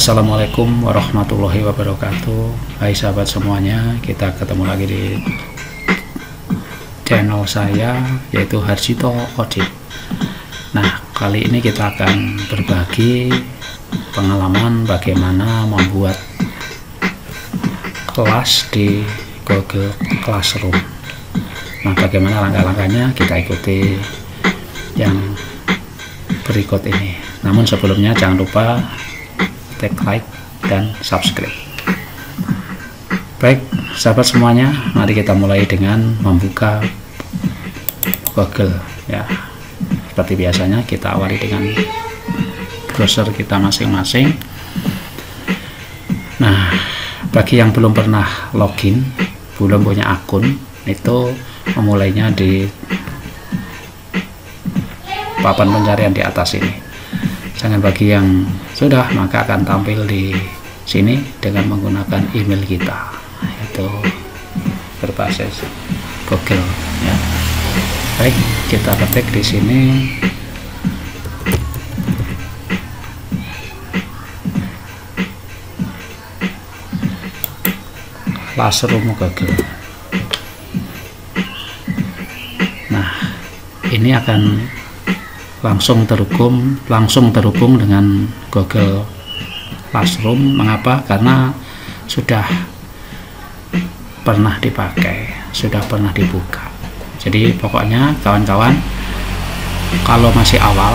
Assalamualaikum warahmatullahi wabarakatuh. Hai sahabat semuanya, kita ketemu lagi di channel saya, yaitu Harjito Audit. Nah, kali ini kita akan berbagi pengalaman bagaimana membuat kelas di Google Classroom. Nah, bagaimana langkah-langkahnya, kita ikuti yang berikut ini. Namun sebelumnya jangan lupa klik like dan subscribe. Baik sahabat semuanya, mari kita mulai dengan membuka Google ya. Seperti biasanya kita awali dengan browser kita masing-masing. Nah, bagi yang belum pernah login, belum punya akun, itu memulainya di papan pencarian di atas ini. Jangan bagi yang sudah, maka akan tampil di sini dengan menggunakan email kita, yaitu berbasis Google ya. Baik, kita ketik di sini Classroom Google. Nah, ini akan langsung terhubung dengan Google Classroom. Mengapa? Karena sudah pernah dipakai, sudah pernah dibuka. Jadi pokoknya kawan-kawan, kalau masih awal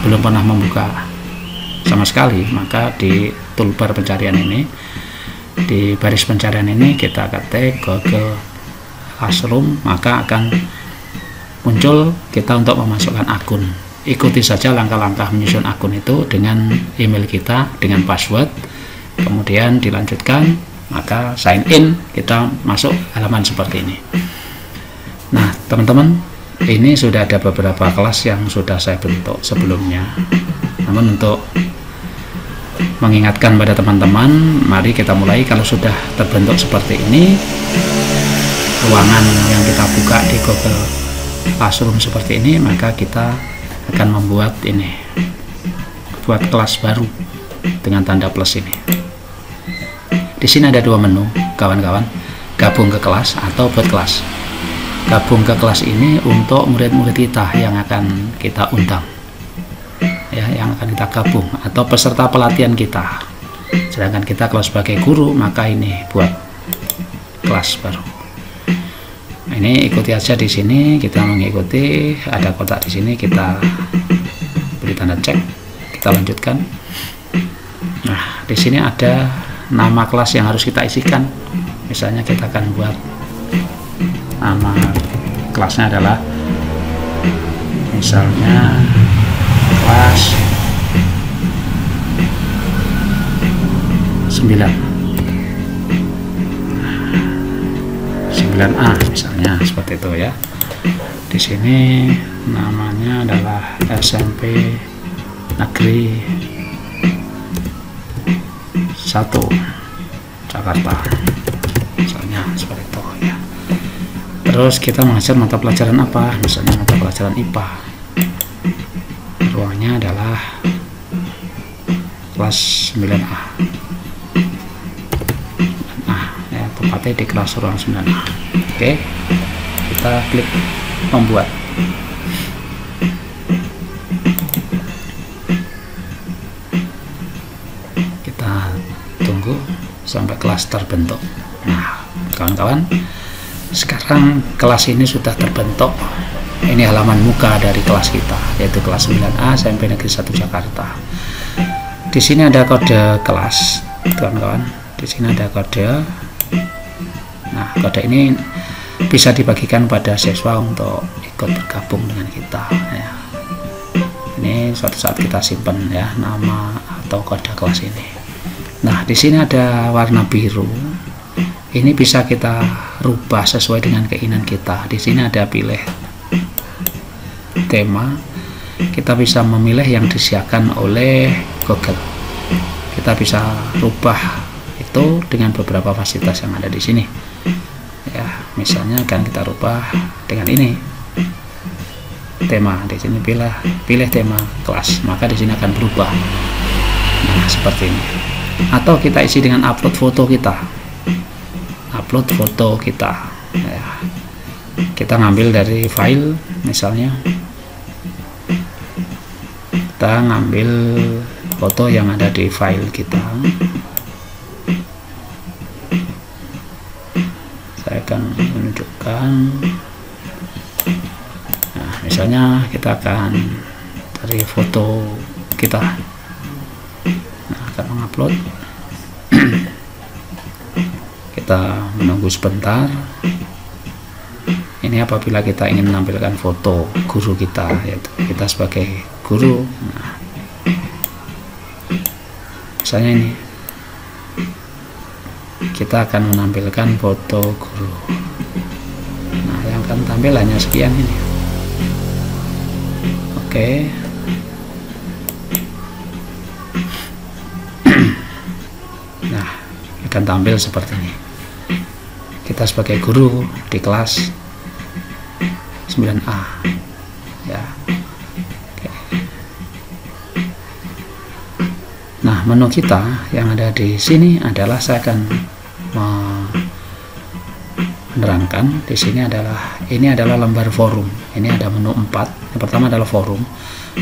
belum pernah membuka sama sekali, maka di toolbar pencarian ini, di baris pencarian ini kita ketik Google Classroom, maka akan muncul kita untuk memasukkan akun. Ikuti saja langkah-langkah menyusun akun itu dengan email kita, dengan password, kemudian dilanjutkan, maka sign in, kita masuk halaman seperti ini. Nah teman-teman, ini sudah ada beberapa kelas yang sudah saya bentuk sebelumnya. Namun untuk mengingatkan pada teman-teman, mari kita mulai. Kalau sudah terbentuk seperti ini, ruangan yang kita buka di Google Classroom seperti ini, maka kita akan membuat ini, buat kelas baru dengan tanda plus ini. Di sini ada dua menu kawan-kawan, gabung ke kelas atau buat kelas. Gabung ke kelas ini untuk murid-murid kita yang akan kita undang ya, yang akan kita gabung, atau peserta pelatihan kita. Sedangkan kita kalau sebagai guru, maka ini buat kelas baru. Ini ikuti aja di sini, kita mengikuti, ada kotak di sini, kita beri tanda cek, kita lanjutkan. Nah, di sini ada nama kelas yang harus kita isikan. Misalnya kita akan buat nama kelasnya adalah misalnya kelas 9A misalnya, seperti itu ya. Di sini namanya adalah SMP Negeri 1 Jakarta misalnya, seperti itu ya. Terus kita mengajar mata pelajaran apa, misalnya mata pelajaran IPA. Ruangnya adalah kelas 9A. Tempatnya di kelas ruang 9A. Oke, kita klik membuat. Kita tunggu sampai kelas terbentuk. Nah kawan-kawan, sekarang kelas ini sudah terbentuk. Ini halaman muka dari kelas kita, yaitu kelas 9A SMP Negeri 1 Jakarta. Di sini ada kode kelas kawan-kawan, di sini ada kode. Nah, kode ini bisa dibagikan pada siswa untuk ikut bergabung dengan kita ya. Ini suatu saat kita simpan ya, nama atau kode kelas ini. Nah, di sini ada warna biru. Ini bisa kita rubah sesuai dengan keinginan kita. Di sini ada pilih tema. Kita bisa memilih yang disediakan oleh Google. Kita bisa rubah itu dengan beberapa fasilitas yang ada di sini. Ya, misalnya akan kita rubah dengan ini tema. Di sini pilih tema kelas, maka di sini akan berubah Nah, seperti ini. Atau kita isi dengan upload foto kita. Upload foto kita. Ya. Kita ngambil dari file, misalnya kita ngambil foto yang ada di file kita. Saya akan menunjukkan. Nah, misalnya kita akan dari foto kita. Nah, akan mengupload. Kita menunggu sebentar. Ini apabila kita ingin menampilkan foto guru kita, yaitu kita sebagai guru. Nah, misalnya ini kita akan menampilkan foto guru. Nah, yang akan tampil hanya sekian ini. Oke. Nah, akan tampil seperti ini. Kita sebagai guru di kelas 9A, ya. Oke. Nah, menu kita yang ada di sini adalah, saya akan menerangkan di sini adalah, ini adalah lembar forum. Ini ada menu 4. Yang pertama adalah forum.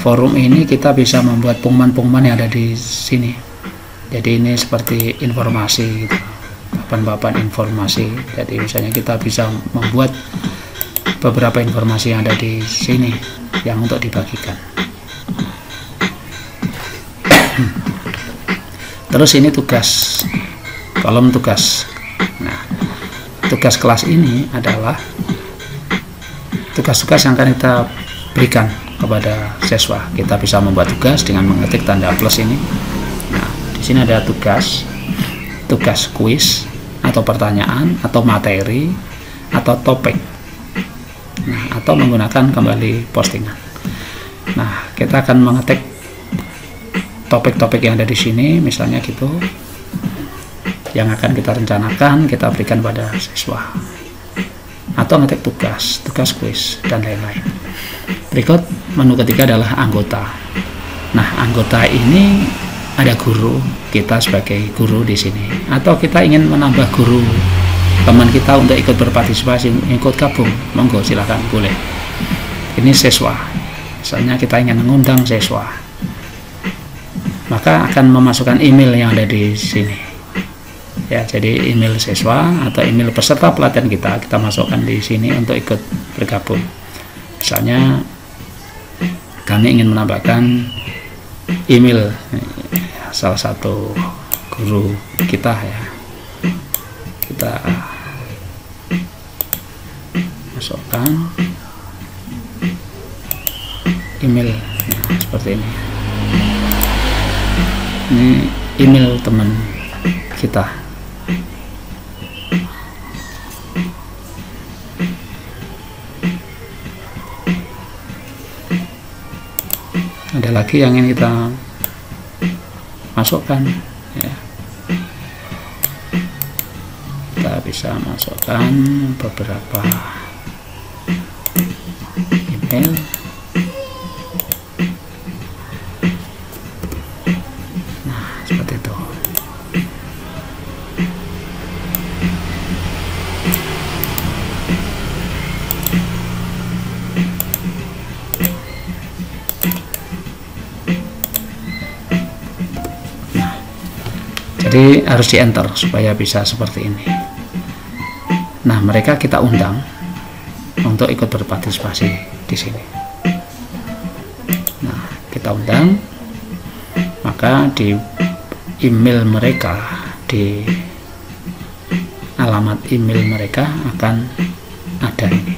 Forum ini kita bisa membuat pengumuman-pengumuman yang ada di sini. Jadi ini seperti informasi gitu, papan-papan informasi. Jadi misalnya kita bisa membuat beberapa informasi yang ada di sini yang untuk dibagikan. Terus ini tugas, kolom tugas. Nah, tugas kelas ini adalah tugas-tugas yang akan kita berikan kepada siswa. Kita bisa membuat tugas dengan mengetik tanda plus ini. Nah, di sini ada tugas kuis atau pertanyaan atau materi atau topik. Nah, atau menggunakan kembali postingan. Nah, kita akan mengetik topik-topik yang ada di sini, misalnya gitu, yang akan kita rencanakan kita berikan pada siswa, atau ngetik tugas kuis dan lain-lain. Berikut menu ketiga adalah anggota. Nah, anggota ini ada guru, kita sebagai guru di sini, atau kita ingin menambah guru teman kita untuk ikut berpartisipasi, ikut gabung, monggo silakan, boleh. Ini siswa, misalnya kita ingin mengundang siswa, maka akan memasukkan email yang ada di sini. Ya, jadi email siswa atau email peserta pelatihan kita masukkan di sini untuk ikut bergabung. Misalnya kami ingin menambahkan email salah satu guru kita, ya. Kita masukkan email, nah, seperti ini. Ini email teman kita. Ada lagi yang ingin kita masukkan, ya. Kita bisa masukkan beberapa email. Nah, seperti itu. Jadi harus di enter supaya bisa seperti ini. Nah, mereka kita undang untuk ikut berpartisipasi di sini. Nah, kita undang, maka di email mereka, di alamat email mereka akan ada ini.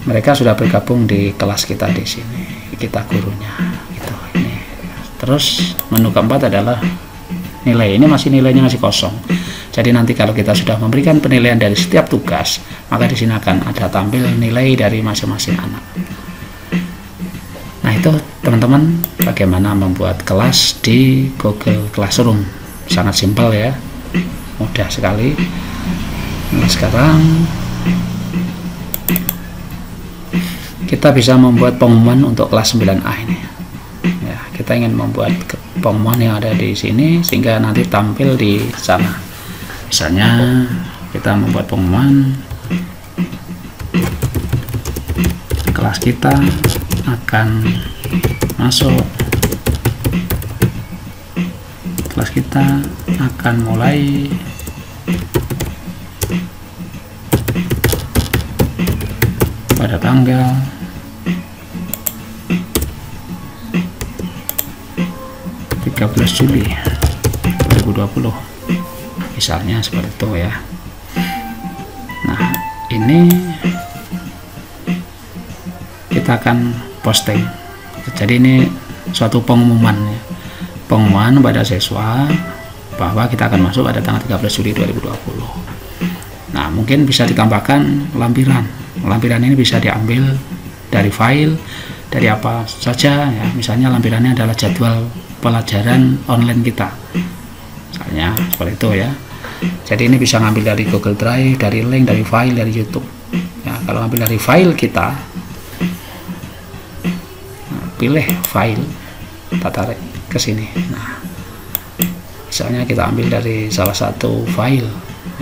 Mereka sudah bergabung di kelas kita di sini, kita gurunya gitu. Ini. Terus menu keempat adalah nilai. Ini masih nilainya masih kosong. Jadi nanti kalau kita sudah memberikan penilaian dari setiap tugas, maka di sini akan ada tampil nilai dari masing-masing anak. Nah, itu teman-teman bagaimana membuat kelas di Google Classroom. Sangat simpel ya, mudah sekali. Nah, sekarang kita bisa membuat pengumuman untuk kelas 9A ini ya. Kita ingin membuat pengumuman yang ada di sini sehingga nanti tampil di sana. Misalnya kita membuat pengumuman kelas kita akan masuk, kelas kita akan mulai pada tanggal 13 Juli 2020 misalnya seperti itu ya. Nah, ini kita akan posting. Jadi ini suatu pengumuman ya. Pengumuman pada siswa bahwa kita akan masuk pada tanggal 13 Juli 2020. Nah, mungkin bisa ditambahkan lampiran. Lampiran ini bisa diambil dari file, dari apa saja ya. Misalnya lampirannya adalah jadwal pelajaran online kita. Misalnya seperti itu ya. Jadi ini bisa ngambil dari Google Drive, dari link, dari file, dari YouTube. Ya, kalau ambil dari file kita, nah, pilih file, kita tarik ke sini. Nah, misalnya kita ambil dari salah satu file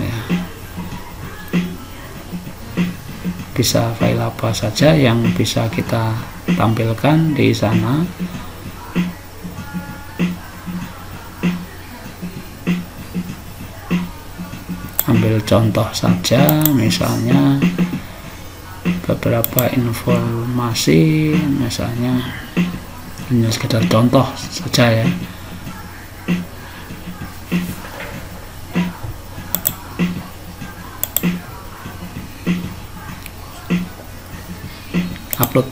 ya. Bisa file apa saja yang bisa kita tampilkan di sana. Ambil contoh saja, misalnya beberapa informasi, misalnya ini sekedar contoh saja ya. Upload.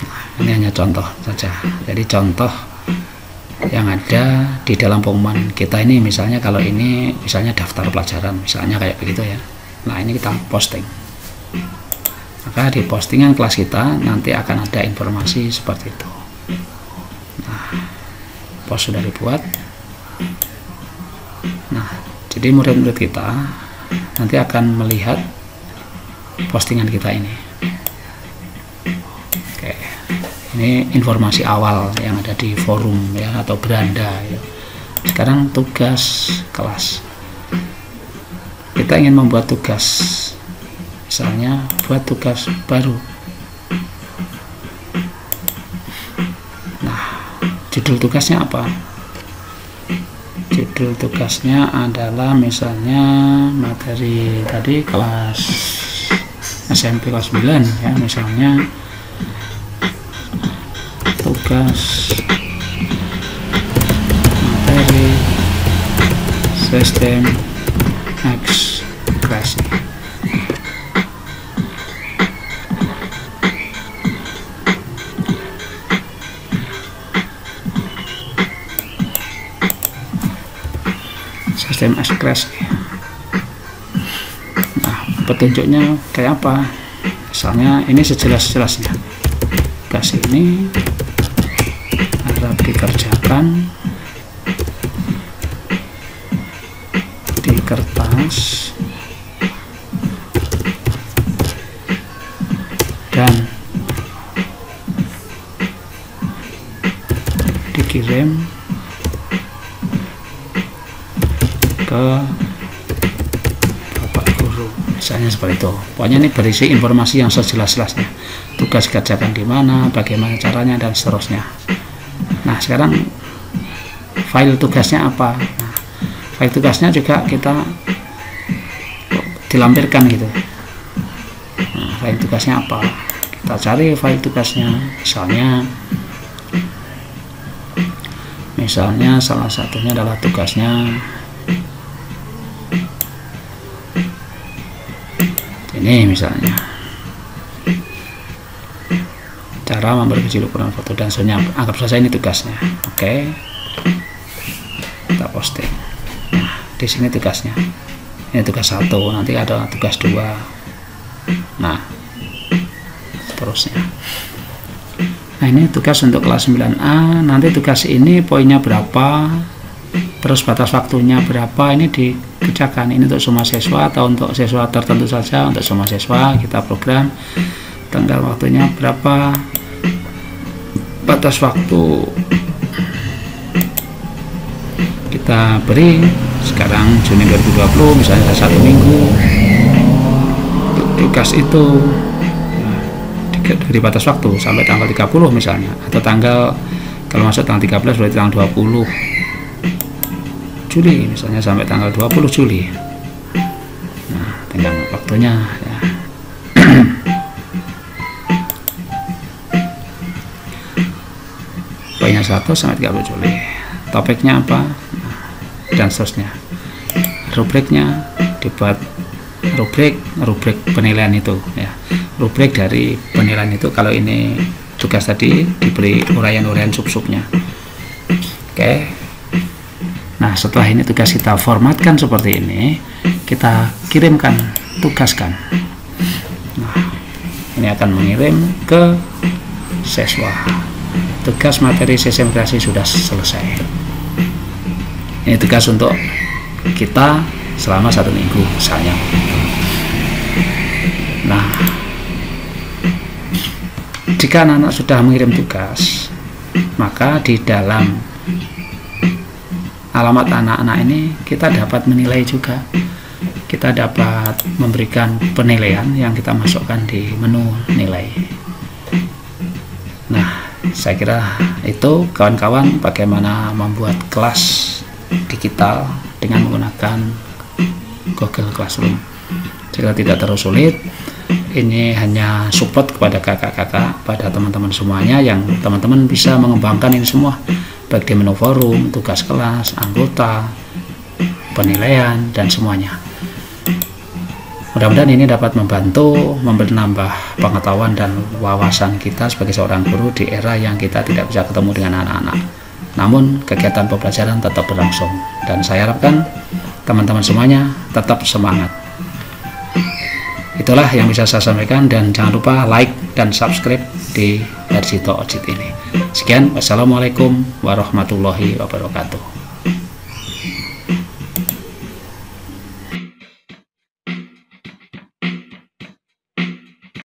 Nah, ini hanya contoh saja. Jadi contoh yang ada di dalam pengumuman kita ini, misalnya kalau ini misalnya daftar pelajaran, misalnya kayak begitu ya. Nah, ini kita posting. Maka di postingan kelas kita nanti akan ada informasi seperti itu. Nah, post sudah dibuat. Nah, jadi murid-murid kita nanti akan melihat postingan kita ini. Oke, ini informasi awal yang ada di forum ya, atau beranda ya. Sekarang tugas kelas, kita ingin membuat tugas, misalnya buat tugas baru. Nah, judul tugasnya apa? Judul tugasnya adalah misalnya materi tadi kelas SMP kelas 9 ya, misalnya tugas materi sistem ekspresi. Sistem ekspresi. Petunjuknya kayak apa? Misalnya ini sejelas-jelasnya. Tugas ini harap dikerjakan di kertas dan dikirim ke misalnya seperti itu. Pokoknya ini berisi informasi yang sejelas-jelasnya. Tugas kerjakan di mana, bagaimana caranya, dan seterusnya. Nah, sekarang file tugasnya apa? Nah, file tugasnya juga kita dilampirkan gitu. Nah, file tugasnya apa? Kita cari file tugasnya. Misalnya salah satunya adalah tugasnya ini, misalnya cara memperkecil ukuran foto dan soalnya anggap saja ini tugasnya. Oke, kita posting. Nah, di sini tugasnya, ini tugas 1, nanti ada tugas 2, nah seterusnya. Nah, ini tugas untuk kelas 9A. Nanti tugas ini poinnya berapa, terus batas waktunya berapa ini dikerjakan. Ini untuk semua siswa atau untuk siswa tertentu saja. Untuk semua siswa kita program tanggal waktunya berapa, batas waktu kita beri sekarang Juni 2020 misalnya 1 minggu tugas itu diberi batas waktu sampai tanggal 30 misalnya, atau tanggal kalau masuk tanggal 13 berarti tanggal 20 Juli misalnya sampai tanggal 20 Juli. Nah, tinggal waktunya ya. Poinnya 1 sampai 30 Juli. Topiknya apa? Dan seterusnya. Rubriknya dibuat rubrik penilaian itu ya. Rubrik dari penilaian itu, kalau ini tugas tadi diberi uraian-uraian sub-subnya. Oke. Nah, setelah ini tugas kita formatkan seperti ini, kita kirimkan, tugaskan. Nah, ini akan mengirim ke siswa. Tugas materi sistem kreasi sudah selesai. Ini tugas untuk kita selama 1 minggu misalnya. Nah, jika anak-anak sudah mengirim tugas, maka di dalam alamat anak-anak ini kita dapat menilai juga. Kita dapat memberikan penilaian yang kita masukkan di menu nilai. Nah, saya kira itu kawan-kawan bagaimana membuat kelas digital dengan menggunakan Google Classroom. Jika tidak terlalu sulit, ini hanya support kepada kakak-kakak, pada teman-teman semuanya yang teman-teman bisa mengembangkan ini semua, baik di menu forum, tugas kelas, anggota, penilaian, dan semuanya. Mudah-mudahan ini dapat membantu menambah pengetahuan dan wawasan kita sebagai seorang guru di era yang kita tidak bisa ketemu dengan anak-anak. Namun kegiatan pembelajaran tetap berlangsung, dan saya harapkan teman-teman semuanya tetap semangat. Itulah yang bisa saya sampaikan, dan jangan lupa like dan subscribe di Herzito Ojit ini. Sekian, wassalamualaikum warahmatullahi wabarakatuh.